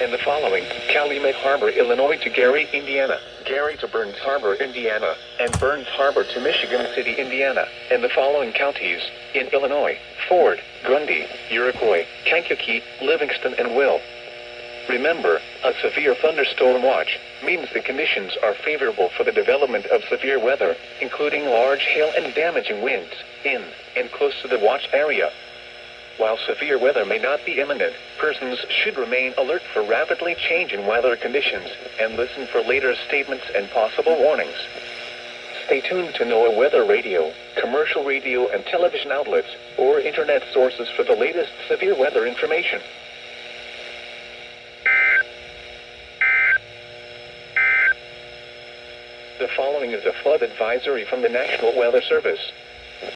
and the following: Calumet Harbor, Illinois to Gary, Indiana, Gary to Burns Harbor, Indiana, and Burns Harbor to Michigan City, Indiana, and the following counties in Illinois: Ford, Grundy, Iroquois, Kankakee, Livingston, and Will. Remember, a severe thunderstorm watch means the conditions are favorable for the development of severe weather, including large hail and damaging winds, in and close to the watch area. While severe weather may not be imminent, persons should remain alert for rapidly changing weather conditions and listen for later statements and possible warnings. Stay tuned to NOAA weather radio, commercial radio and television outlets, or internet sources for the latest severe weather information. The following is a flood advisory from the National Weather Service.